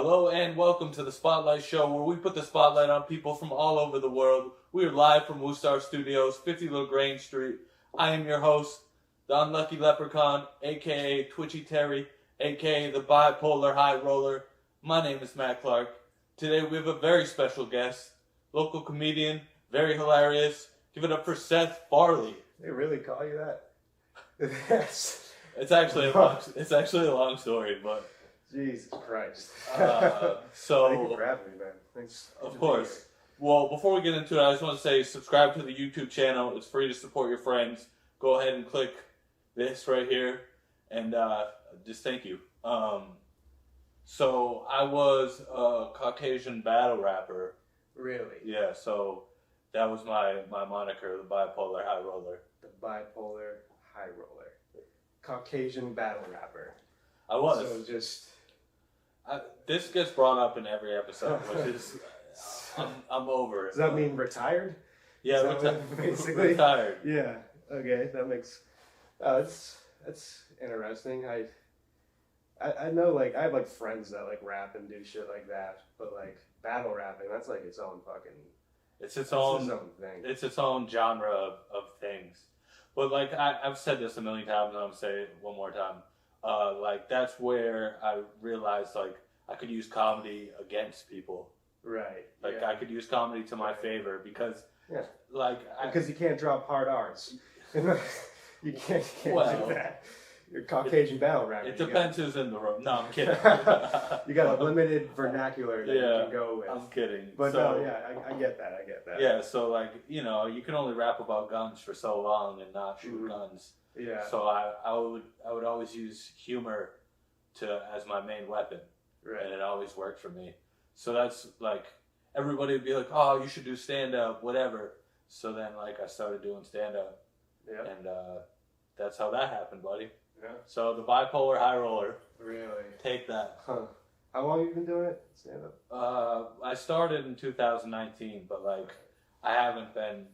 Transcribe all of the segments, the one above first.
Hello and welcome to the Spotlight Show, where we put the spotlight on people from all over the world. We are live from Woostar Studios, 50 LaGrange Street. I am your host, the Unlucky Leprechaun, aka Twitchy Terry, aka the Bipolar High Roller. My name is Matt Clark. Today we have a very special guest, local comedian, very hilarious. Give it up for Seth Farley. They really call you that? It's actually a long story, but Jesus Christ. so Thank you for having me, man. Thanks. Of course. Well, before we get into it, I just want to say subscribe to the YouTube channel. It's free to support your friends. Go ahead and click this right here, and just thank you. So I was a Caucasian battle rapper. Really? Yeah. So that was my moniker, the Bipolar High Roller. The Bipolar High Roller. Caucasian battle rapper. I was. So just... this gets brought up in every episode, which is I'm over it. Does that mean retired? Yeah, basically retired. Yeah. Okay, that makes. That's interesting. I know, like, I have like friends that like rap and do shit like that, but like battle rapping, that's like its own fucking. It's its own thing. It's its own genre of things. But like I've said this a million times, and I'm gonna say it one more time. Like that's where I realized like I could use comedy against people. Right. Like yeah. I could use comedy to my favor because, because you can't drop hard R's. you can't do that. You're Caucasian battle rapper. It depends who's in the room. No, I'm kidding. You got a limited vernacular that you can go with. I'm kidding. But so, no, yeah, I get that. I get that. Yeah, so like you can only rap about guns for so long and not shoot guns. Yeah. So I would always use humor as my main weapon. Right. And it always worked for me. So that's like everybody would be like, "Oh, you should do stand up, whatever." So then like I started doing stand up. Yeah. And that's how that happened, buddy. Yeah. So the Bipolar High Roller. Really? Take that. Huh. How long have you been doing it? Stand up? I started in 2019, but like I haven't been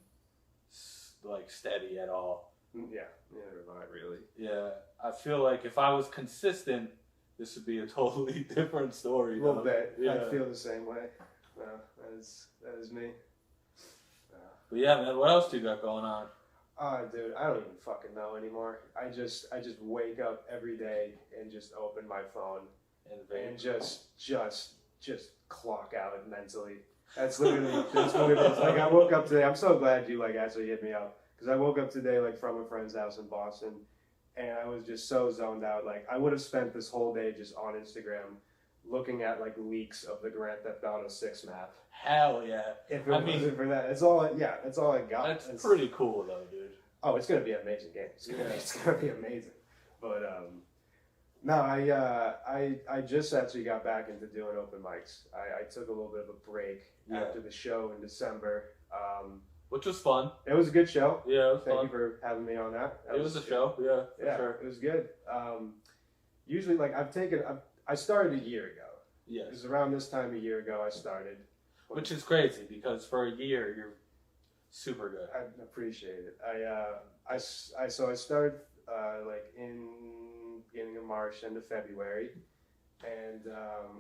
like steady at all. Yeah. Neither have I, really. Yeah. I feel like if I was consistent, this would be a totally different story. A little bit. Yeah. I feel the same way. No, that is me. But yeah, man, what else do you got going on? Dude, I don't even fucking know anymore. I just wake up every day and just open my phone and just clock out mentally. That's literally like I woke up today. I'm so glad you like actually hit me up because I woke up today like from a friend's house in Boston, and I was just so zoned out. Like I would have spent this whole day just on Instagram looking at like leaks of the Grand Theft Auto 6 map. Hell yeah! If it wasn't for that, that's all I got. That's pretty cool though, dude. Oh, it's gonna be an amazing game. It's gonna be amazing. But no, I just actually got back into doing open mics. I took a little bit of a break after the show in December. Which was fun. It was a good show. Yeah, it was Thank fun. you for having me on that. It was a show. Yeah, yeah, sure. It was good. Usually, like I started a year ago. Yes. It was around this time a year ago I started. Which is crazy because for a year you're super good. I appreciate it. I started like in beginning of March, end of February, and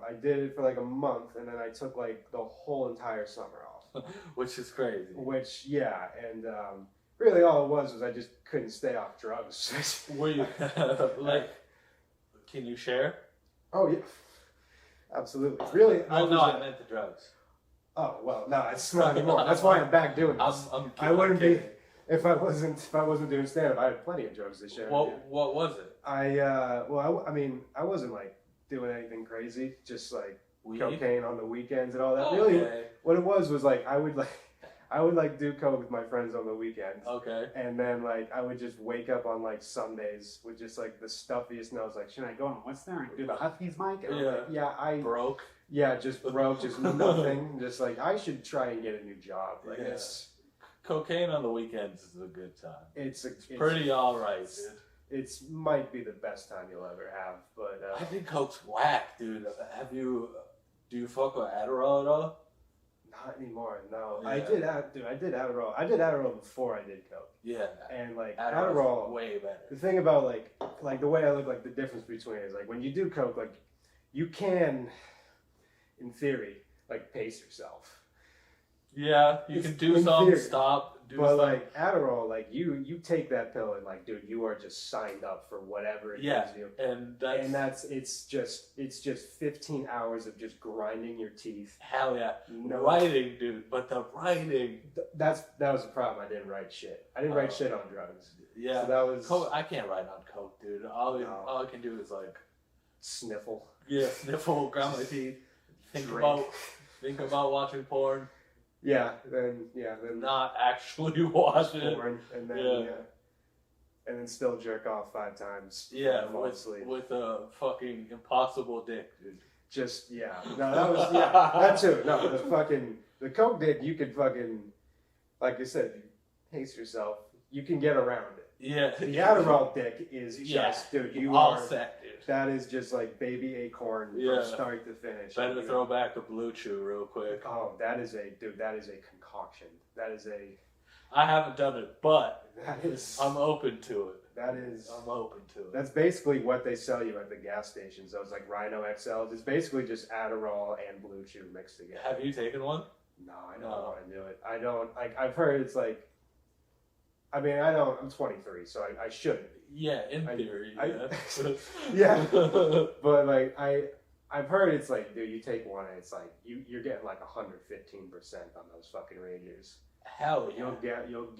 I did it for like a month, and then I took like the whole entire summer off. Which is crazy. And really all it was I just couldn't stay off drugs. Were you like? Can you share? Oh yeah, absolutely. Really? I meant the drugs. Oh well, no, it's not anymore. That's why I'm back doing this. I wouldn't be if I wasn't doing stand up. I had plenty of drugs to share. What was it? I wasn't like doing anything crazy. Just like weed? Cocaine on the weekends and all that. Okay. Really, what it was like I would do coke with my friends on the weekends. Okay. And then like I would just wake up on like Sundays with just like the stuffiest nose. Like, should I go on What's There and do the Huskies mic? And I broke. Yeah, just broke, just nothing. Just like I should try and get a new job. Like it's cocaine on the weekends is a good time. It's pretty all right, dude. It's might be the best time you'll ever have. But I think coke's whack, dude. Do you fuck with Adderall at all? Not anymore. No, Yeah. I did Adderall. I did Adderall before I did coke. Yeah. And like Adderall way better. The thing about like the way I look, like the difference between it is like when you do coke, like you can. in theory, like pace yourself. Yeah, you can do in something, theory. stop, do But something. like Adderall, like you take that pill and like, dude, you are just signed up for whatever it gives you. And it's just 15 hours of just grinding your teeth. hell yeah. No. Writing, dude, but the writing. That was the problem. I didn't write shit. I didn't write shit on drugs. Yeah. So that was I can't write on coke, dude. All I can do is like sniffle. Yeah, sniffle, grind my teeth, think about watching porn. Yeah, then Not actually watch it. porn, and then and then still jerk off 5 times. Yeah, fall asleep. with a fucking impossible dick, dude. Just no, that was that too. No, the coke dick, you could fucking, like I said, you pace yourself. You can get around it. Yeah. The Adderall dick is just, dude, you all are set, dude. That is just like baby acorn from start to finish. Better throw back the Blue Chew real quick. Oh, that is a concoction. I haven't done it, but that is I'm open to it. I'm open to it. That's basically what they sell you at the gas stations. Those like Rhino XLs. It's basically just Adderall and Blue Chew mixed together. Have you taken one? No, I don't want to do it. I don't like. I've heard it's like. I mean, I don't. I'm 23, so I shouldn't. Yeah, in theory. Yeah, but like I've heard it's like, dude, you take one and it's like you're getting like 115% on those fucking rangers. Hell yeah. You'll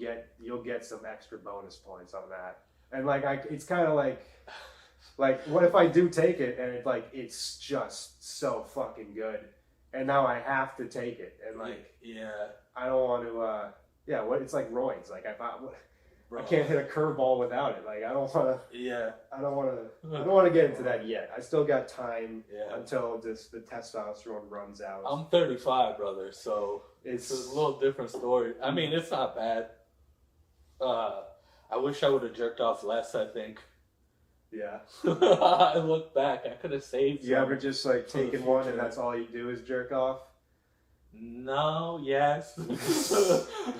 get some extra bonus points on that. And like it's kind of like what if I do take it and it's just so fucking good, and now I have to take it, and like I don't want to it's like roids. Like I can't hit a curveball without it. Like I don't want to get into that yet. I still got time until the testosterone runs out. I'm 35, brother, so it's a little different story. I mean, it's not bad. I wish I would have jerked off less, I think. Yeah. I look back, I could have saved You ever just like taken one and that's all you do is jerk off? No, yes.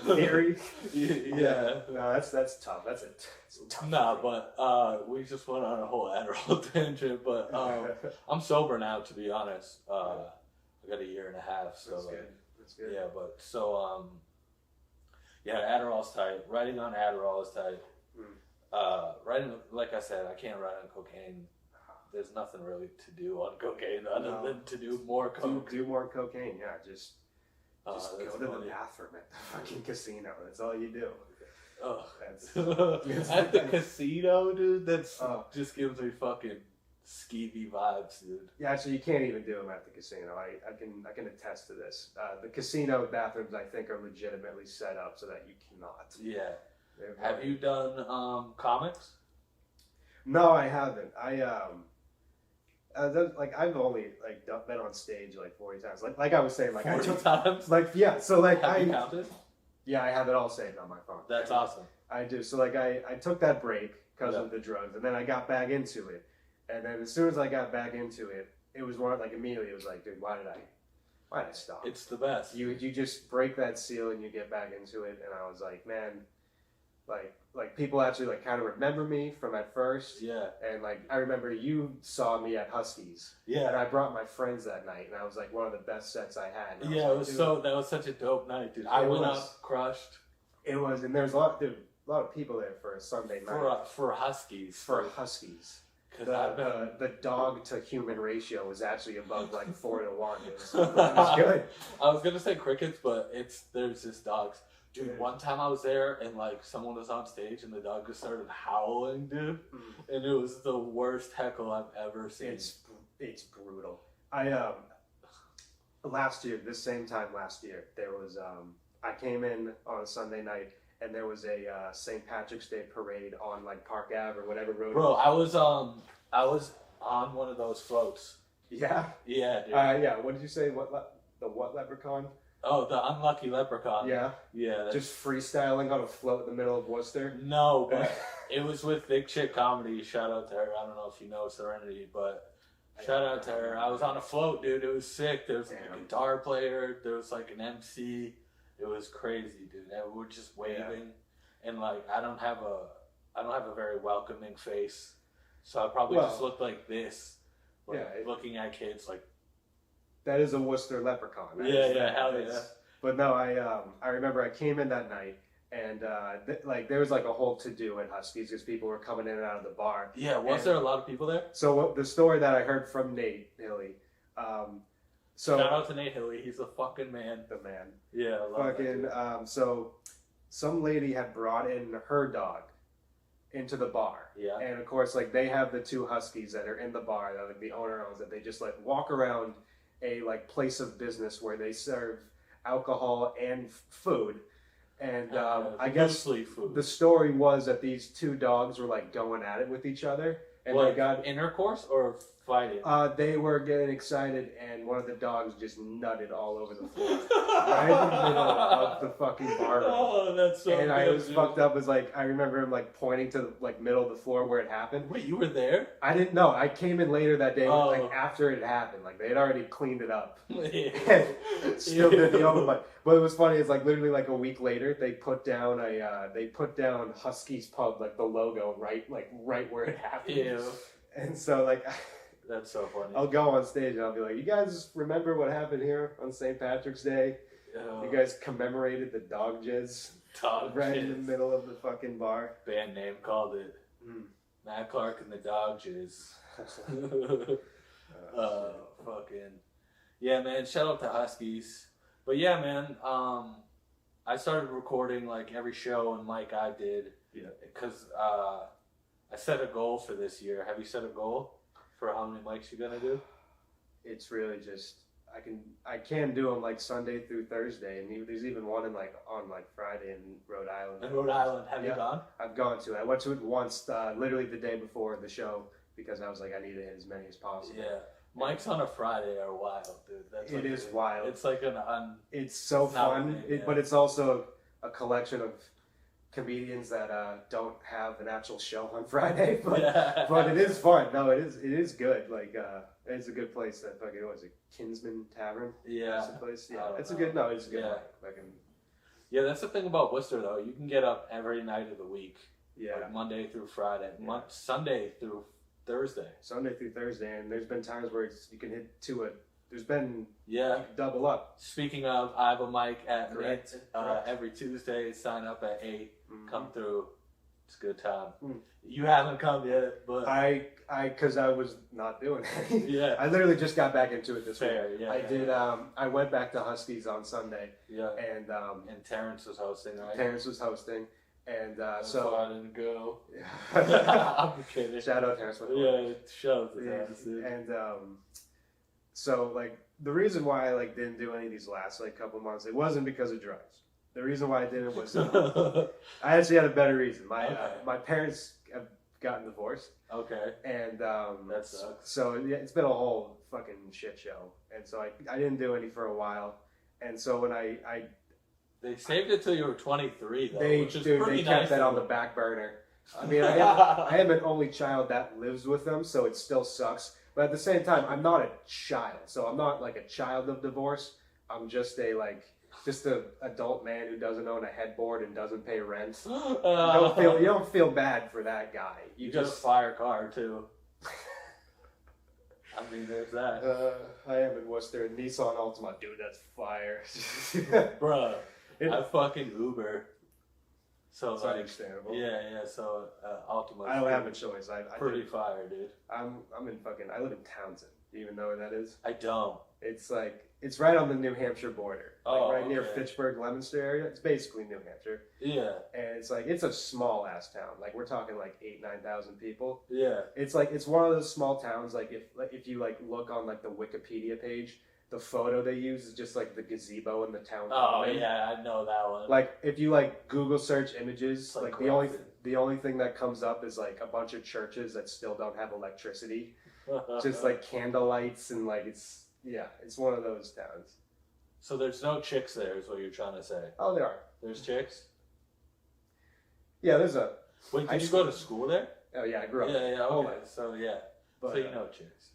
Theory? Yeah. No, that's tough. That's tough. Nah, but we just went on a whole Adderall tangent, but I'm sober now, to be honest. I got a year and a half, so That's good. Yeah, but so Adderall's tight. Writing on Adderall is tight. Writing, like I said, I can't write on cocaine. There's nothing really to do on cocaine other than to do more coke. Do more cocaine, yeah. Just go to funny. the bathroom at the fucking casino. That's all you do. Oh, That's at the casino, dude. That's just gives me fucking skeevy vibes, dude. Yeah, actually, you can't even do them at the casino. I can attest to this. The casino bathrooms, I think, are legitimately set up so that you cannot. Yeah. Have you done comics? No, I haven't. I've only been on stage like 40 times. Like I was saying, like 40 times. So like Have you counted? Yeah, I have it all saved on my phone. That's awesome. I do. So like I took that break because of the drugs, and then I got back into it. And then as soon as I got back into it, it was immediately it was like, dude, why did I stop? It's the best. You just break that seal and you get back into it, and I was like, man, like people actually kind of remember me from at first. Yeah. And I remember you saw me at Huskies. Yeah. And I brought my friends that night, and I was one of the best sets I had. And Yeah, that was such a dope night, dude. I went out crushed. It was, and there's a lot of people there for a Sunday night. For Huskies. For Huskies. The dog to human ratio was actually above 4 to 1. It was good. I was gonna say crickets, but there's just dogs. Dude, one time I was there and someone was on stage and the dog just started howling, dude. And it was the worst heckle I've ever seen. It's brutal. This same time last year, there was I came in on a Sunday night and there was a St. Patrick's Day parade on Park Ave or whatever road. Bro, I was on one of those floats. Yeah. Yeah, dude. Yeah. What did you say? The what leprechaun? Oh, the unlucky leprechaun. Yeah. Yeah. Just freestyling on a float in the middle of Worcester. No, but it was with Big Chick Comedy. Shout out to her. I don't know if you know Serenity, but shout out to her. I was on a float, dude. It was sick. There was a guitar player. There was an MC. It was crazy, dude. And we were just waving, and I don't have a very welcoming face, so I probably just looked like this, looking at kids that is a Worcester leprechaun. Hell yeah. But no, I remember I came in that night, and there was like a whole to-do at Huskies because people were coming in and out of the bar. Yeah, was there a lot of people there? So the story that I heard from Nate Hilly, so shout out to Nate Hilly, he's a fucking man. The man. Yeah, I love fucking. So some lady had brought in her dog into the bar. Yeah. And of course, like they have the two Huskies that are in the bar that like the owner owns, that they just like walk around a like place of business where they serve alcohol and food. And I guess food. The story was that these two dogs were like going at it with each other, and what, they got intercourse or fighting. They were getting excited, and one of the dogs just nutted all over the floor, right in the middle of the fucking bar room. Oh, that's so. And good, I was dude. fucked up. Was like I remember him like pointing to the like middle of the floor where it happened. Wait, you were there? I didn't know. I came in later that day, Oh. like after it happened. Like they had already cleaned it up. Yeah. Still did the open mic. But it was funny. It's like literally like a week later, they put down Husky's Pub, like the logo, right where it happened. Ew. And so like, That's so funny. I'll go on stage and I'll be like, "You guys remember what happened here on St. Patrick's Day? Oh. You guys commemorated the dog jizz Dog right jizz. in the middle of the fucking bar." Band name called it. Mm. Matt Clark and the Dog Jizz. Fucking. Yeah, man. Shout out to Huskies. But yeah, man. I started recording like every show and mic I did. Yeah. Because I set a goal for this year. Have you set a goal for how many mics you're gonna do? It's really just I can do them like Sunday through Thursday, and there's even one on Friday in Rhode Island. In Rhode Island, have you Yeah. gone? I've gone to it. I went to it once, literally the day before the show, because I was like, I need to hit as many as possible. Yeah. Mics on a Friday are wild, dude. It is wild. It's like It's so It's not fun, a thing, yeah. but it's also a collection of comedians that don't have an actual show on Friday, but it is fun. No, it is good. Like it's a good place. That fucking what is it, Kinsman Tavern? Yeah. That's the place. Yeah, I it's a don't good. know. No, it's a good. Yeah. Fucking Yeah, that's the thing about Worcester though. You can get up every night of the week. yeah. Like Monday through Friday, Yeah. Sunday through Thursday. Sunday through Thursday, and there's been times where you can hit there's been Yeah. you can double up. Speaking of, I have a mic at Correct. Mint Correct. every Tuesday. Sign up at 8. Mhm. Come through. It's a good time. Mm. You haven't come yet, but Because I was not doing it. yeah, I literally just got back into it this fair. week. Yeah, I yeah, did. Yeah. I went back to Huskies on Sunday, Yeah. and And Terrence was hosting, right? Terrence was hosting, and So I didn't go. shout I'm kidding. out Terrence. Yeah, shout out to Terrence. dude. And so like the reason why I like didn't do any of these last like couple months, it wasn't because of drugs. The reason why I didn't was I actually had a better reason. My parents have gotten divorced, Okay. and That sucks. So yeah, it's been a whole fucking shit show, and so I didn't do any for a while, and so when I They saved it till you were 23, though, which is they pretty kept nice. that of on the them. back burner. I mean, I am an only child that lives with them, so it still sucks. But at the same time, I'm not a child, so I'm not like a child of divorce. I'm just a adult man who doesn't own a headboard and doesn't pay rent. You don't feel bad for that guy. You got a fire car, too. I mean, there's that. I am in Worcester. Nissan Altima, dude, that's fire. Bruh, I fucking Uber. So, It's like, understandable. yeah, so Ultima. I don't have a choice. I Pretty did- fire, dude. I'm in fucking. I live in Townsend. Do you even know where that is? I don't. It's like it's right on the New Hampshire border, right near okay. Fitchburg, Leominster area. It's basically New Hampshire, Yeah, and it's a small ass town. Like we're talking like 8,000-9,000 people. yeah. It's one of those small towns. Like if you like look on like the Wikipedia page, the photo they use is just like the gazebo in the town. Oh, common. yeah, I know that one. Like if you like Google search images, It's like like the only thing that comes up is like a bunch of churches that still don't have electricity, just like candle lights and like it's one of those towns. So there's no chicks there, is what you're trying to say. Oh, there are. There's chicks? Yeah, there's a. Wait, high did you school. go to school there? Oh yeah, I grew up. Yeah, yeah, Oh, okay. So, yeah. But, so you know chicks.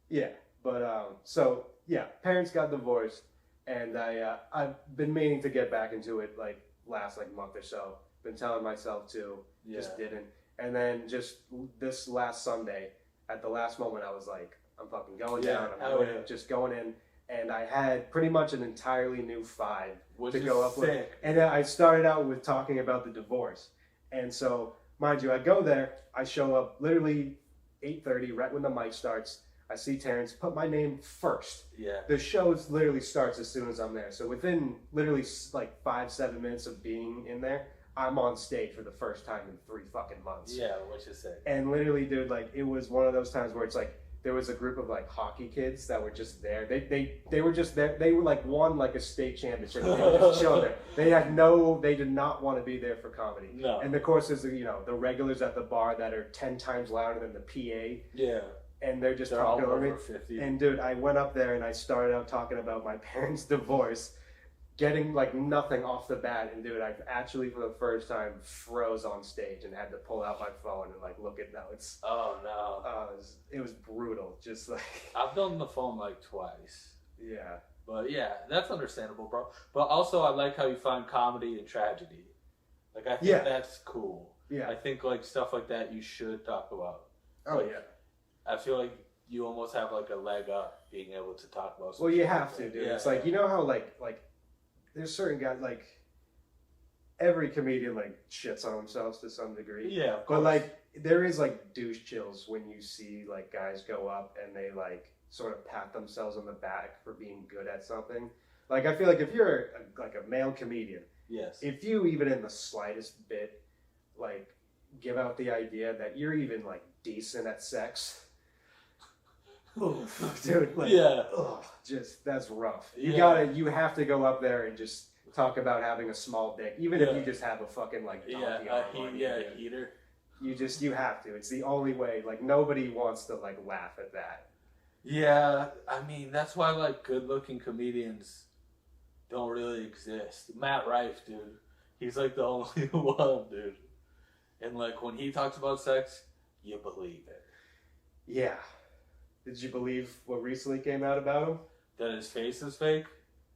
Yeah, but so yeah, parents got divorced, and I've been meaning to get back into it like last like month or so. Been telling myself to, just didn't. And then just this last Sunday, at the last moment, I was like, I'm fucking going down. I'm just going in, and I had pretty much an entirely new five Which to is go up with. sick. And I started out with talking about the divorce. And so, mind you, I go there, I show up literally 8:30, right when the mic starts. I see Terrence, put my name first. Yeah. The show literally starts as soon as I'm there. So within literally like 5-7 minutes of being in there, I'm on stage for the first time in 3 fucking months. Yeah, which is sick. And literally, dude, like, it was one of those times where it's like, there was a group of like hockey kids that were just there. They were just there. They were like won like a state championship. They were just chilling there. They did not want to be there for comedy. No. And of course, there's the regulars at the bar that are 10 times louder than the PA. Yeah. And they're just They're all talking over me. over 50. And dude, I went up there and I started out talking about my parents' divorce, getting like nothing off the bat. And dude, I actually for the first time froze on stage and had to pull out my phone and like look at notes. Oh no. It was brutal. Just like I've done the phone like twice. yeah. But yeah, that's understandable, bro. But also, I like how you find comedy and tragedy. Like, I think that's cool. Yeah. I think like stuff like that you should talk about. Oh like, yeah. I feel like you almost have like a leg up being able to talk about. Well, you have to, dude. Yeah, it's like, you know how like there's certain guys, like every comedian like shits on themselves to some degree. Yeah, of course. But like there is like douche chills when you see like guys go up and they like sort of pat themselves on the back for being good at something. Like I feel like if you're like a male comedian, yes, if you even in the slightest bit like give out the idea that you're even like decent at sex. Oof, dude, like, yeah, just that's rough. Yeah. You have to go up there and just talk about having a small dick, even if you just have a fucking like donkey arm on you, dude. heater. You have to. It's the only way. Like nobody wants to like laugh at that. Yeah, I mean that's why like good-looking comedians don't really exist. Matt Rife, dude, he's like the only one, dude. And like when he talks about sex, you believe it. Yeah. Did you believe what recently came out about him? That his face is fake?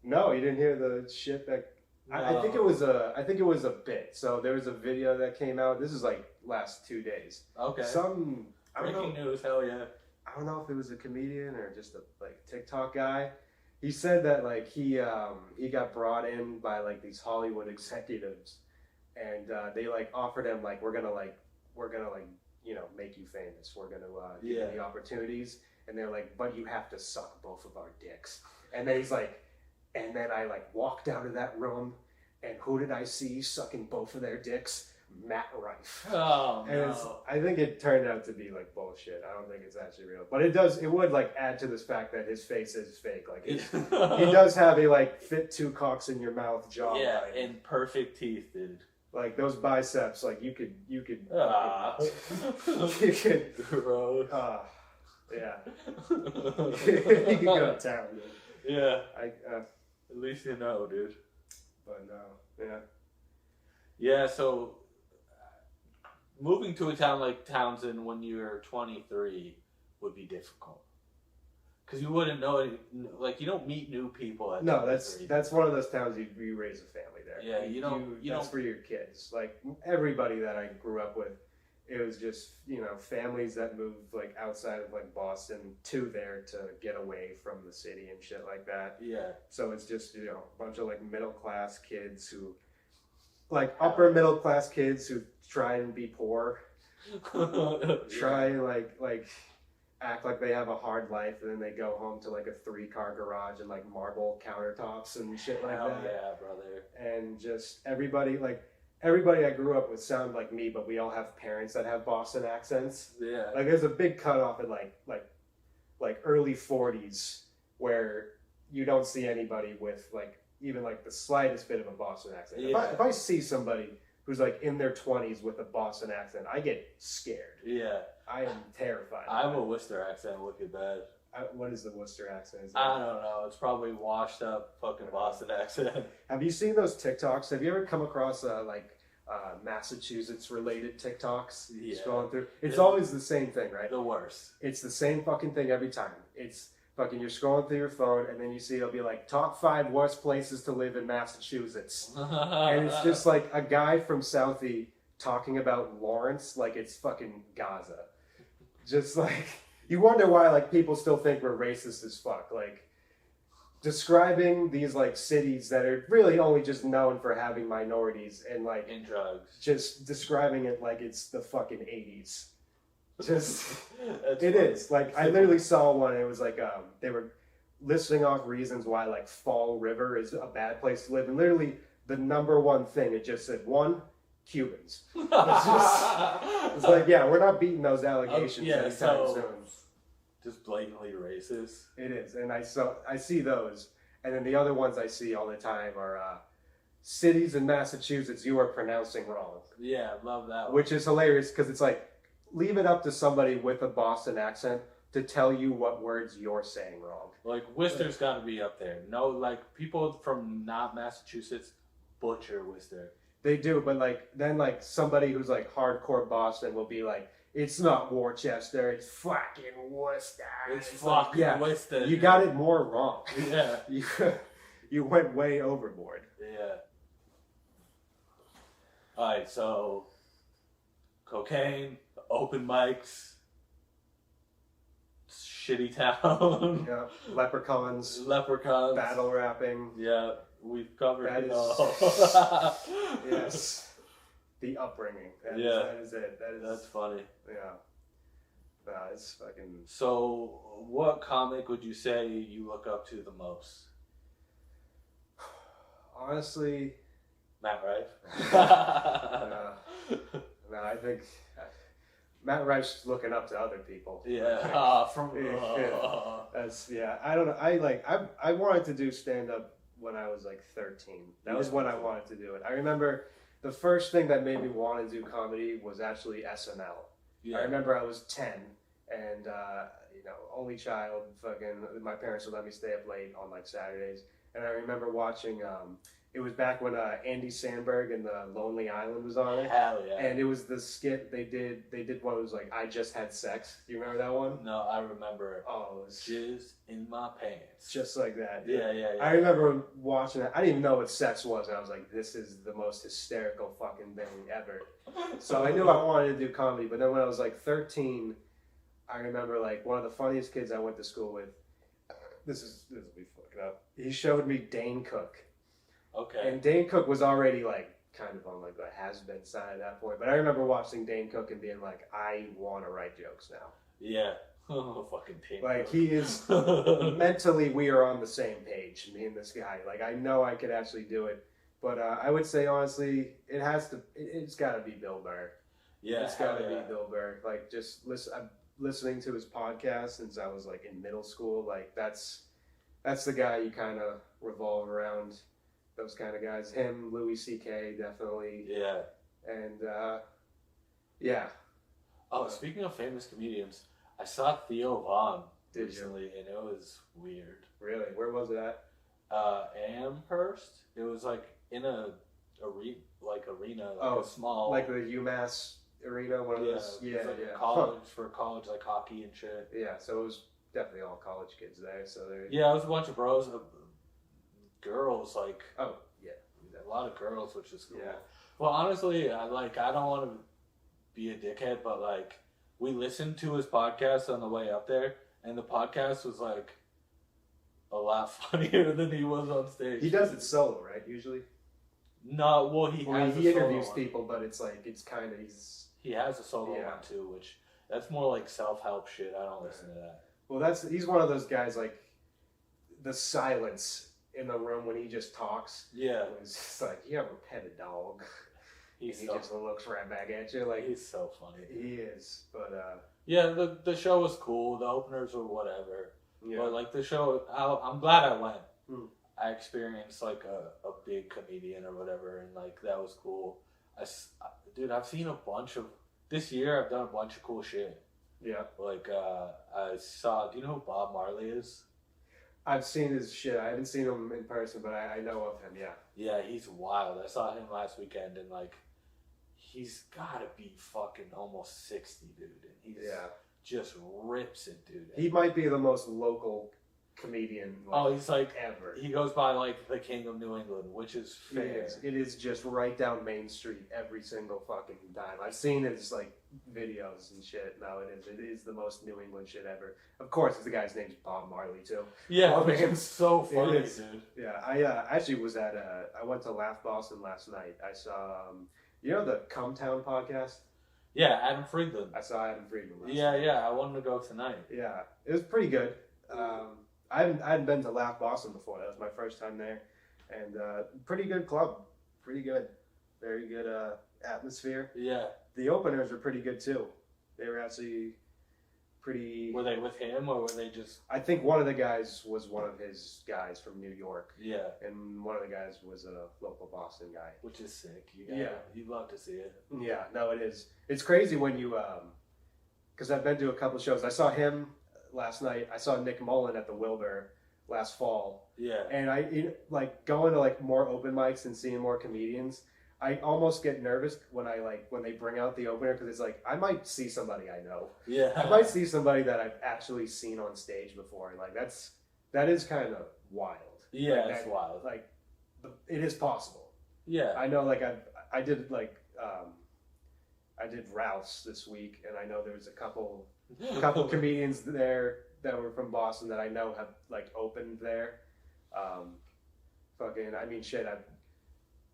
No, you didn't hear the shit that. No. I think it was a bit. So there was a video that came out. This is like last 2 days. Okay. I don't Breaking know. news, hell yeah. I don't know if it was a comedian or just a like TikTok guy. He said that like he got brought in by like these Hollywood executives, and they like offered him like we're gonna make you famous. We're gonna give you the opportunities. And they're like, but you have to suck both of our dicks. And then he's like, and then I like walked out of that room, and who did I see sucking both of their dicks? Matt Rife. Oh, and no. I think it turned out to be like bullshit. I don't think it's actually real. But it would like add to this fact that his face is fake. Like he does have a like fit 2 cocks in your mouth jawline. Yeah, and perfect teeth, dude. Like those biceps, like you could you could Gross. yeah. You can go to town, dude. Yeah. At least you know, dude. But no, yeah. Yeah, so moving to a town like Townsend when you're 23 would be difficult. Because you wouldn't know any, like you don't meet new people at 23. That's one of those towns you raise a family there. Yeah, you don't. That's for your kids. Like everybody that I grew up with, it was just families that moved like outside of like Boston to there to get away from the city and shit like that. Yeah. So it's just a bunch of like middle class kids who, like upper middle class kids who try and be poor, try and like act like they have a hard life, and then they go home to like a 3-car garage and like marble countertops and shit like Hell that. yeah, brother. And just everybody I grew up with sound like me, but we all have parents that have Boston accents. Yeah. Like there's a big cutoff in like early 40s where you don't see anybody with like even like the slightest bit of a Boston accent. Yeah. If I see somebody who's like in their 20s with a Boston accent, I get scared. Yeah. I am terrified. I have a Worcester accent looking bad. What is the Worcester accent? I don't know. It's probably washed up fucking Boston accent. Have you seen those TikToks? Have you ever come across Massachusetts related TikToks? Yeah. Scrolling through. It's always the same thing, right? The worst. It's the same fucking thing every time. It's fucking you're scrolling through your phone and then you see it'll be like top 5 worst places to live in Massachusetts. And it's just like a guy from Southie talking about Lawrence like it's fucking Gaza. Just like you wonder why like people still think we're racist as fuck. Like describing these like cities that are really only just known for having minorities and like In drugs. just describing it like it's the fucking 80s. Just That's it funny. is. Like I literally saw one. It was like they were listing off reasons why like Fall River is a bad place to live, and literally the number one thing it just said one Cubans. It's like yeah, we're not beating those allegations anytime soon. Just blatantly racist. It is, and I see those, and then the other ones I see all the time are cities in Massachusetts you are pronouncing wrong. Yeah, love that one. Which is hilarious because it's like leave it up to somebody with a Boston accent to tell you what words you're saying wrong. Like Worcester's got to be up there. No, like people from not Massachusetts butcher Worcester. They do, but like then like somebody who's like hardcore Boston will be like, it's not Worcester, it's fucking Worcester. It's fucking like, Worcester. You got it more wrong. Yeah. You went way overboard. Yeah. Alright, so cocaine, open mics, shitty town. Yeah. Leprechauns. Leprechauns. Battle rapping. Yeah, we've covered That it is- all. Yes. The upbringing. That is it. That's funny. Yeah. Nah, it's fucking. So, what comic would you say you look up to the most? Honestly, Matt Rife? no, I think Matt Rice's looking up to other people. Yeah, That's I don't know. I wanted to do stand up when I was like 13. That was when I wanted to do it. I remember the first thing that made me want to do comedy was actually SNL. Yeah. I remember I was 10 and only child. Fucking my parents would let me stay up late on like Saturdays, and I remember watching. It was back when Andy Samberg and the Lonely Island was on it. Hell yeah. And it was the skit they did. They did one that was like, I just had sex. Do you remember that one? No, I remember. Oh, it was Jizz in my pants. just like that. Yeah. I remember watching it. I didn't even know what sex was. And I was like, this is the most hysterical fucking thing ever. So I knew I wanted to do comedy. But then when I was like 13, I remember like one of the funniest kids I went to school with. This will be fucking up. He showed me Dane Cook. Okay. And Dane Cook was already like kind of on like the has-been side at that point. But I remember watching Dane Cook and being like, I want to write jokes now. Yeah. Fucking team. Like he is mentally, we are on the same page. Me and this guy. Like I know I could actually do it. But I would say honestly, it's got to be Bill Burr. Yeah. It's got to be Bill Burr. Like just listen. I'm listening to his podcast since I was like in middle school. Like that's the guy you kind of revolve around. Those kind of guys. Him, Louis C.K. definitely. Yeah. And yeah. Oh, speaking of famous comedians, I saw Theo Vaughn Did recently, and it was weird. Really? Where was it at? Amherst. It was like in a arena, like a small, like the UMass arena, one of those. Yeah, it was like a college for college, like hockey and shit. Yeah, so it was definitely all college kids there. So they. Yeah, it was a bunch of bros, girls, like Oh yeah, a lot of girls, which is cool. Yeah. Well, honestly, I don't want to be a dickhead, but like we listened to his podcast on the way up there, and the podcast was like a lot funnier than he was on stage. He does it solo, right? Usually. No, well, he interviews one. people, but it's like it's kind of He has a solo Yeah. one too, which that's more like self-help shit. I don't listen to that. Well, he's one of those guys like the silence in the room when he just talks. Yeah, It's just like you ever pet a dog, he just looks right back at you like he's so funny. he is. But Yeah, the show was cool. The openers were whatever. yeah, But like the show, I'm glad I went. Hmm. I experienced like a big comedian or whatever, and like that was cool. Dude, I've seen a bunch of this year. I've done a bunch of cool shit. yeah. Like I saw. Do you know who Bob Marley is? I've seen his shit. I haven't seen him in person, but I know of him. Yeah. Yeah, he's wild. I saw him last weekend, and like he's gotta be fucking almost 60, dude. And he's just rips it, dude. He might be the most local comedian. He's like ever. He goes by like the King of New England, which is fair. It is just right down Main Street every single fucking time. I've seen his like videos and shit. No, it is the most New England shit ever. Of course, the guy's name's Bob Marley too. Yeah, Bob it's so funny, is. dude. Yeah, I actually was at I went to Laugh Boston last night. I saw you know the Come Town podcast. Yeah, Adam Friedland. I saw Adam Friedland last Yeah, night. yeah. I wanted to go tonight. Yeah, it was pretty good. I hadn't been to Laugh Boston before. That was my first time there, and pretty good club. Pretty good, very good atmosphere. Yeah. The openers were pretty good too. They were actually pretty. Were they with him or were they just? I think one of the guys was one of his guys from New York. Yeah. And one of the guys was a local Boston guy. Which is sick. Yeah. You'd love to see it. Yeah, no, it is. It's crazy when you, because I've been to a couple shows. I saw him last night. I saw Nick Mullen at the Wilbur last fall. Yeah. And like going to like more open mics and seeing more comedians. I almost get nervous when they bring out the opener because it's like I might see somebody I know. Yeah. I might see somebody that I've actually seen on stage before. And like that is kind of wild. Yeah, like, it's wild. Like it is possible. Yeah. I know. Like I did like I did Rouse this week, and I know there was a couple comedians there that were from Boston that I know have like opened there. I mean, shit. I've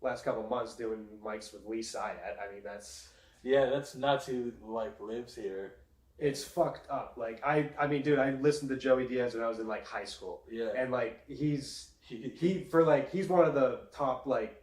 last couple months doing mics with Lee Syatt. I mean, that's nuts. Who like lives here? It's fucked up. Like I mean, dude, I listened to Joey Diaz when I was in like high school. Yeah. And like he's one of the top like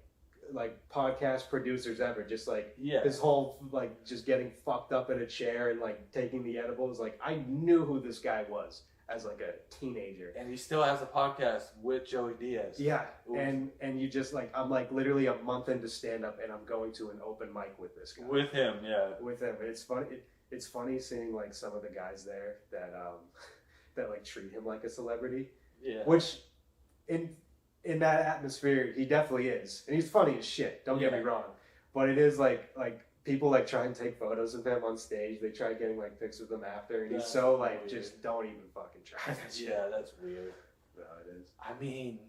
podcast producers ever. Just like his whole like just getting fucked up in a chair and like taking the edibles. Like I knew who this guy was as like a teenager. And he still has a podcast with Joey Diaz. Yeah. Oof. And you just like I'm like literally a month into stand up and I'm going to an open mic with this guy. With him, yeah. With him. And it's funny. It's funny seeing like some of the guys there that that like treat him like a celebrity. Yeah. Which in that atmosphere he definitely is. And he's funny as shit, don't get me wrong. But it is like people like try and take photos of him on stage. They try getting like pics with him after and he's so like weird. Just don't even fucking try that shit. Yeah, that's weird. No, it is. I mean,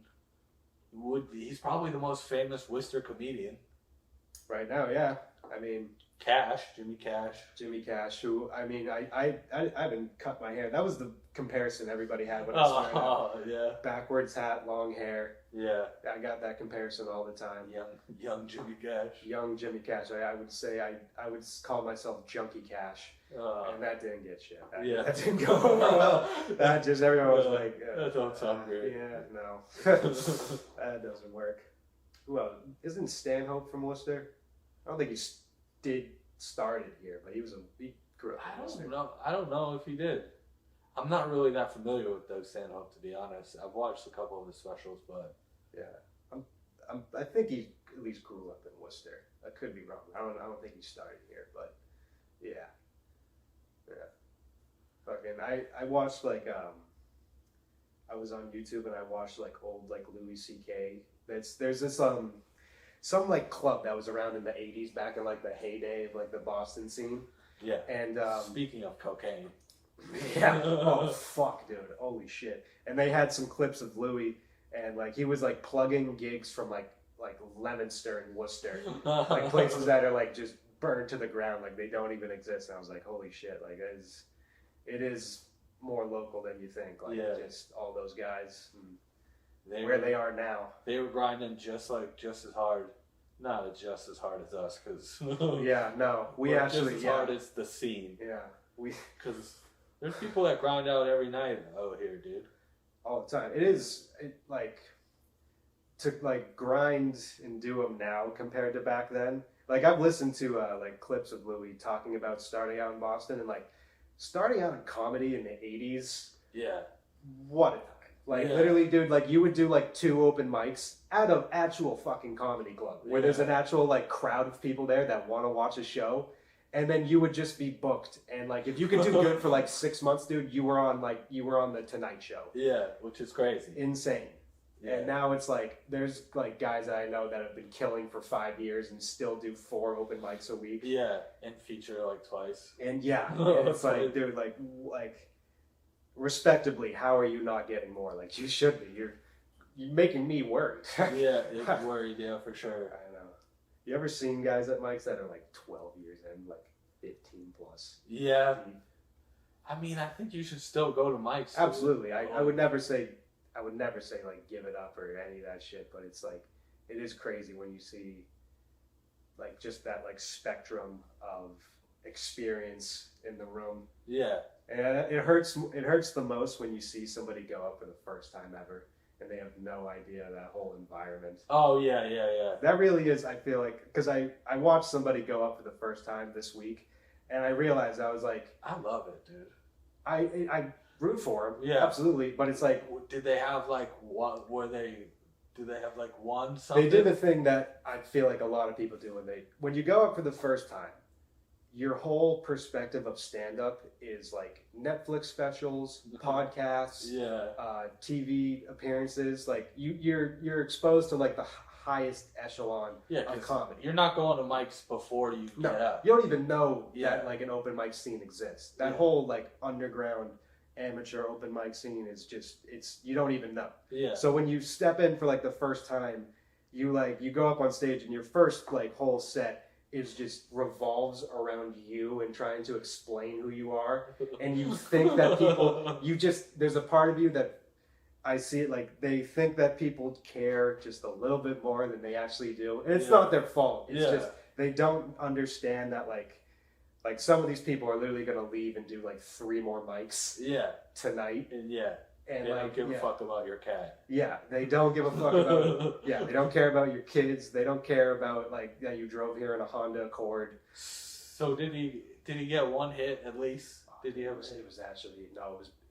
he's probably the most famous Worcester comedian. Right now, yeah. I mean Jimmy Cash, who, I mean, I haven't cut my hair. That was the comparison everybody had when I started out. Yeah. Backwards hat, long hair. Yeah. I got that comparison all the time. Young Jimmy Cash. Young Jimmy Cash. I would say I would call myself Junkie Cash. And that didn't get shit. That didn't go over well. That just, everyone was like... that don't sound great. Yeah, no. That doesn't work. Well, isn't Stanhope from Worcester? I don't think he started here, but he grew up in Worcester. I don't know if he did. I'm not really that familiar with Doug Stanhope, to be honest. I've watched a couple of his specials, but yeah, I think he at least grew up in Worcester. I could be wrong. I don't think he started here, but yeah. Fucking, I watched like I was on YouTube and I watched like old like Louis C.K. There's this some like club that was around in the 80s back in like the heyday of like the Boston scene. Yeah. And speaking of cocaine. Yeah. Oh fuck, dude. Holy shit. And they had some clips of Louis and like he was like plugging gigs from like Leominster and Worcester. Like places that are like just burned to the ground, like they don't even exist. And I was like, holy shit, like it is more local than you think. Like just all those guys. They are now. They were grinding just as hard. Not just as hard as us, because yeah, no, we actually just as hard as the scene. Yeah, because there's people that grind out every night out here, dude. All the time. Like to like grind and do them now compared to back then. Like I've listened to like clips of Louis talking about starting out in Boston and like starting out in comedy in the 80s. Yeah. What a time. Like literally, dude, like you would do like 2 open mics at an actual fucking comedy club where there's an actual like crowd of people there that want to watch a show, and then you would just be booked. And like if you could do good for like 6 months, dude, you were on the Tonight Show. Yeah, which is crazy. Insane. Yeah. And now it's like there's like guys that I know that have been killing for 5 years and still do 4 open mics a week. Yeah, and feature like twice. And yeah, and it's like, dude, like respectably, how are you not getting more? Like, you should be. You're making me worried. Yeah, it's worried, yeah, for sure. I know. You ever seen guys at mics that are like 12 years in, like 15 plus? Yeah. I mean, I think you should still go to mics. Absolutely. I would never say like give it up or any of that shit, but it's like, it is crazy when you see like just that like spectrum of experience in the room. Yeah. And it hurts the most when you see somebody go up for the first time ever and they have no idea that whole environment. Oh, yeah. That really is, I feel like, because I watched somebody go up for the first time this week, and I realized, I was like, I love it, dude. I root for him, yeah, absolutely, but it's like, did they have like what? Did they have like one something? They did the thing that I feel like a lot of people do when you go up for the first time. Your whole perspective of stand-up is like Netflix specials, podcasts, TV appearances. Like you're exposed to like the highest echelon of comedy. You're not going to mics before you get up. You don't even know that like an open mic scene exists. That whole like underground amateur open mic scene is just you don't even know. Yeah. So when you step in for like the first time, you go up on stage and your first like whole set is just revolves around you and trying to explain who you are, and you think that people there's a part of you that I see it like they think that people care just a little bit more than they actually do, and it's not their fault. It's just they don't understand that like some of these people are literally gonna leave and do like 3 more mics tonight. And they don't give a fuck about your cat. Yeah, they don't give a fuck about they don't care about your kids. They don't care about like that you drove here in a Honda Accord. So did he get one hit at least? Did he ever? It was actually it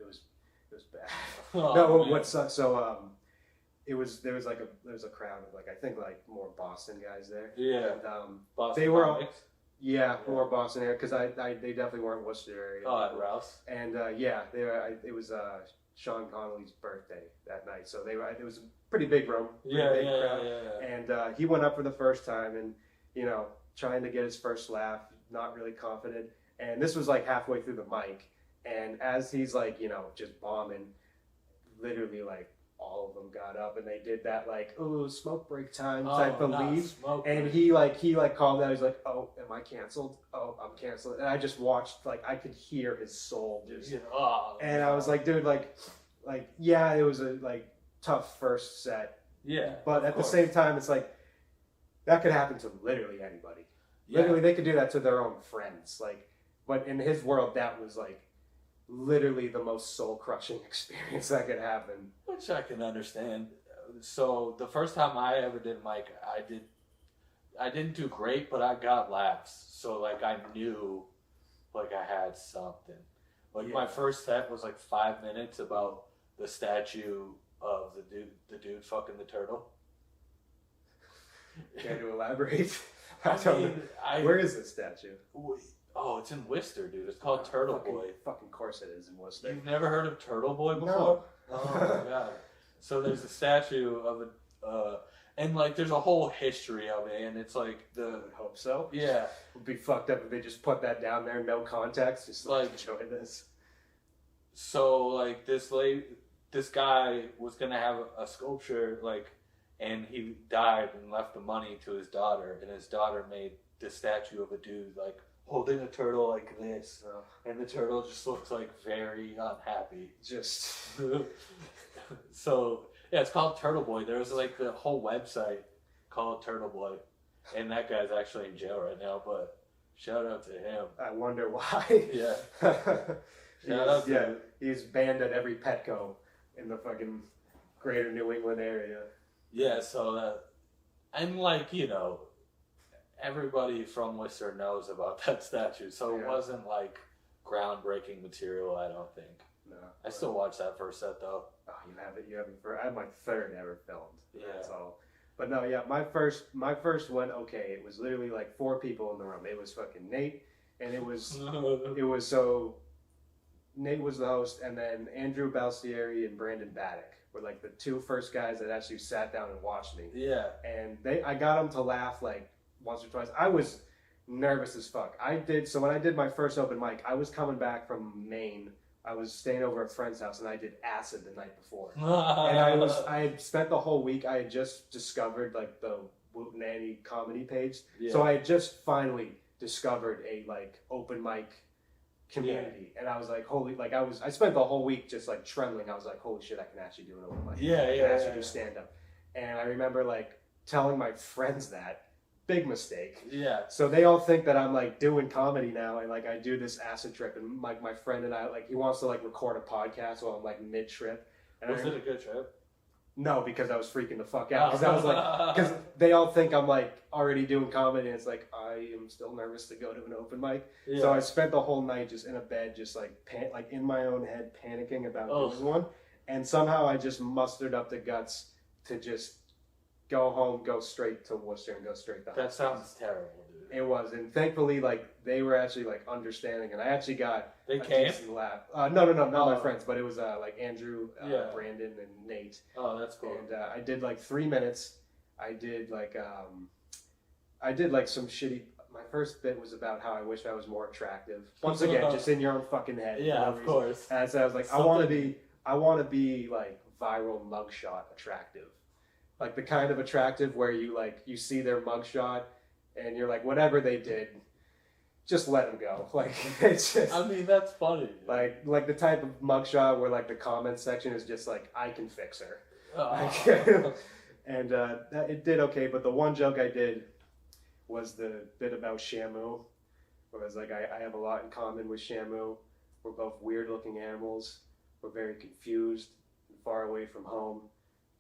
was bad. Oh, no, man. what sucked? So there was a crowd of like I think like more Boston guys there. Yeah. And Boston they were comics? more Boston area because they definitely weren't Worcester area. Oh, at Rouse. And it was Sean Connolly's birthday that night, so it was a pretty big room, big crowd. And he went up for the first time, and trying to get his first laugh, not really confident. And this was like halfway through the mic, and as he's like just bombing, literally like all of them got up and they did that like smoke break time type of leave, and he called out. He's like, oh, am I canceled? Oh, I'm canceled. And I just watched, like I could hear his soul just and I was like, dude, like it was a like tough first set, but at the same time it's like that could happen to literally anybody. Literally they could do that to their own friends, like, but in his world that was like literally the most soul-crushing experience that could happen. Which I can understand. So the first time I ever did mic, I didn't do great, but I got laughs. So like I knew like I had something. Like my first set was like 5 minutes about the statue of the dude fucking the turtle. Care to elaborate? Where is this statue? Oh, it's in Worcester, dude. It's called Turtle Boy. Fucking course it is in Worcester. You've never heard of Turtle Boy before? No. Oh my god. So there's a statue of and like there's a whole history of it, and it's like I would hope so. Yeah. It would be fucked up if they just put that down there, no context, just like enjoy this. So like this guy was gonna have a sculpture, like, and he died and left the money to his daughter, and his daughter made this statue of a dude like holding a turtle like this, and the turtle just looks like very unhappy. Just so yeah, it's called Turtle Boy. There was like the whole website called Turtle Boy, and that guy's actually in jail right now. But shout out to him. I wonder why. Yeah. Shout out to he's banned at every Petco in the fucking greater New England area. Yeah. So that, and like everybody from Worcester knows about that statue, so it wasn't like groundbreaking material, I don't think. No. I still watch that first set though. Oh, you haven't. I had my third ever filmed. Yeah. That's all. But no, my first went okay. It was literally like 4 people in the room. It was fucking Nate, and it was so Nate was the host, and then Andrew Balsieri and Brandon Baddock were like the 2 first guys that actually sat down and watched me. Yeah. And I got them to laugh like once or twice. I was nervous as fuck. So when I did my first open mic, I was coming back from Maine. I was staying over at a friend's house and I did acid the night before. And I had spent the whole week, I had just discovered like the Woot Nanny comedy page. Yeah. So I had just finally discovered a like open mic community. And I was like, I spent the whole week just like trembling. I was like, holy shit, I can actually do an open mic. I can actually do stand up. And I remember like telling my friends that. Big mistake. Yeah. So they all think that I'm like doing comedy now, and like I do this acid trip, and like my friend and I, like he wants to like record a podcast while I'm like mid trip. Was it a good trip? No, because I was freaking the fuck out. Because I was like, because they all think I'm like already doing comedy, and it's like I am still nervous to go to an open mic. Yeah. So I spent the whole night just in a bed, just like like in my own head, panicking about doing one, and somehow I just mustered up the guts to just go home, go straight to Worcester, and go straight to That sounds terrible, dude. It was, and thankfully, like they were actually like understanding, and I actually got a decent laugh. No, not my friends, but it was like Andrew, Brandon, and Nate. Oh, that's cool. And I did like 3 minutes. I did like some shitty. My first bit was about how I wish I was more attractive. Once again, just in your own fucking head. Yeah, of course. And so I was like, I want to be like viral mugshot attractive. Like the kind of attractive where you see their mugshot and you're like, whatever they did, just let them go. Like it's just. I mean, that's funny. Like the type of mugshot where like the comment section is just like, I can fix her. And it did okay, but the one joke I did was the bit about Shamu, where it's like I have a lot in common with Shamu. We're both weird-looking animals. We're very confused and far away from home.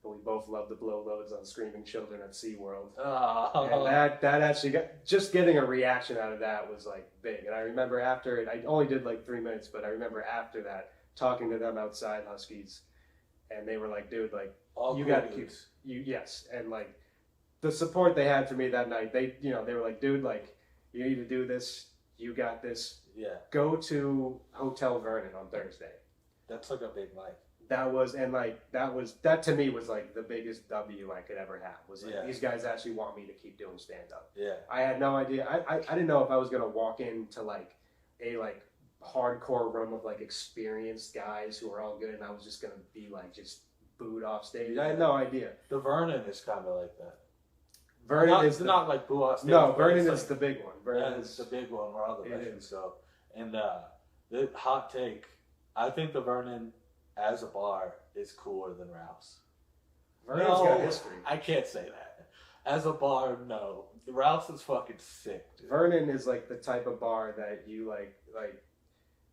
And we both love to blow loads on screaming children at SeaWorld. And that actually just getting a reaction out of that was like big. And I remember after it, I only did like 3 minutes, but I remember after that talking to them outside Huskies, and they were like, dude, like you got to keep yes. And like the support they had for me that night, they were like, dude, like you need to do this. You got this. Yeah. Go to Hotel Vernon on Thursday. That's like a big mic. That to me was like the biggest W I could ever have. Was like these guys actually want me to keep doing stand up. Yeah. I had no idea. I didn't know if I was gonna walk into like a like hardcore room of like experienced guys who are all good, and I was just gonna be like just booed off stage. Yeah. I had no idea. The Vernon is kind of like that. Vernon is not like boo off stage. No, Vernon is the big one. Vernon is the big one where all the veterans go. And the hot take, I think the Vernon as a bar is cooler than Ralph's. Vernon's got history. I can't say that. As a bar, no. Ralph's is fucking sick, dude. Vernon is like the type of bar that you like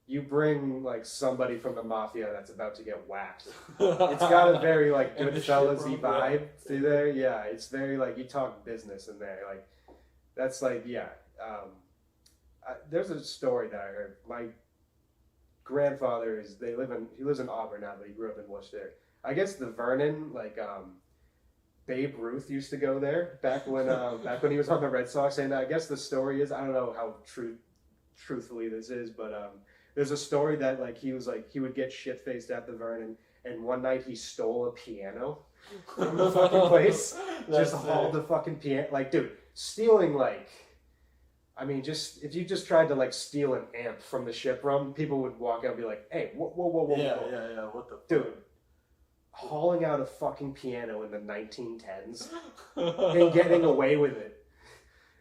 you bring like somebody from the mafia that's about to get whacked. It's got a very like Goodfellas-y vibe through there. Yeah, it's very like you talk business in there. Like that's like there's a story that I heard. My grandfather he lives in Auburn now, but he grew up in Worcester. I guess the Vernon, like Babe Ruth used to go there back when he was on the Red Sox. And I guess the story is, I don't know how truthfully this is, but there's a story that like he would get shit faced at the Vernon, and one night he stole a piano from the fucking place. Just hauled the fucking piano. Like, dude, stealing like. I mean, if you just tried to like steal an amp from the ship room, people would walk out and be like, "Hey, whoa, yeah, what the fuck? Dude, hauling out a fucking piano in the 1910s and getting away with it,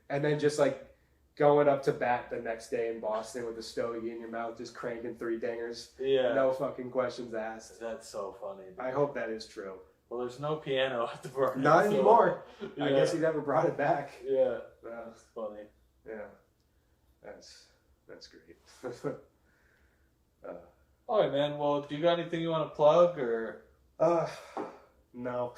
and then just like going up to bat the next day in Boston with a stogie in your mouth, just cranking 3 dingers, no fucking questions asked." That's so funny, dude. I hope that is true. Well, there's no piano at the Vernon. Not anymore. I guess he never brought it back. Yeah, that's funny. Yeah, that's great. All right, man. Well, do you got anything you want to plug or? No, no.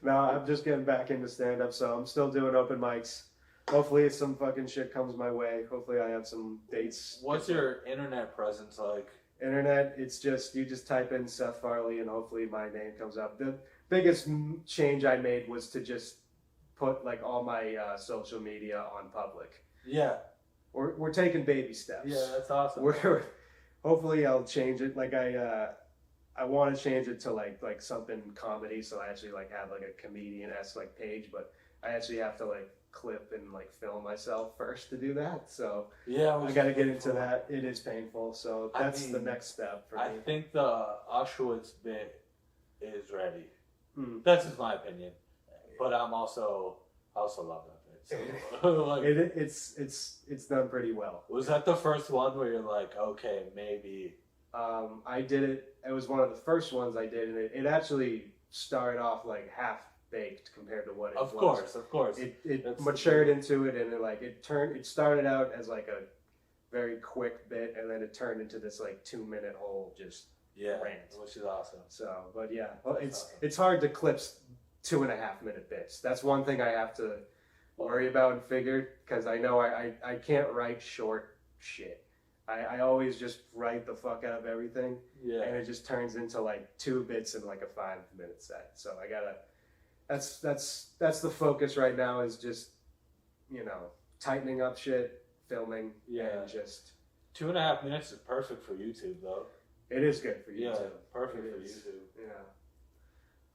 I'm just getting back into stand up, so I'm still doing open mics. Hopefully, some fucking shit comes my way. Hopefully, I have some dates. What's your internet presence like? Internet, it's just you just type in Seth Farley, and hopefully my name comes up. The biggest change I made was to just put like all my social media on public. Yeah. We're taking baby steps. Yeah, that's awesome. Hopefully I'll change it. Like I want to change it to like something comedy, so I actually like have like a comedian-esque like page, but I actually have to like clip and like film myself first to do that. So Yeah, I got to get into that. It is painful. So that's the next step for me. I think the Auschwitz bit is ready. Hmm. That's just my opinion. But I also love that bit. So, like, It's done pretty well. was that the first one where you're like, okay, maybe? I did it. It was one of the first ones I did, and it actually started off like half baked compared to what it was. Of course. It matured into it, and it started out as like a very quick bit, and then it turned into this like 2-minute whole just rant, which is awesome. So, but yeah, well, it's hard to clip 2.5-minute bits. That's one thing I have to worry about and figure, because I know I can't write short shit. I always just write the fuck out of everything, and it just turns into like 2 bits in like a 5-minute set. So I gotta. That's the focus right now, is just, tightening up shit, filming, and just. 2.5 minutes is perfect for YouTube, though. It is good for YouTube. Yeah, perfect for YouTube. Yeah.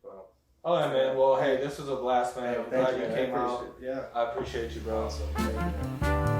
Well. All right, man. Well, hey, this was a blast, man. I'm glad you came out. Yeah. I appreciate you, bro. Awesome. Thank you.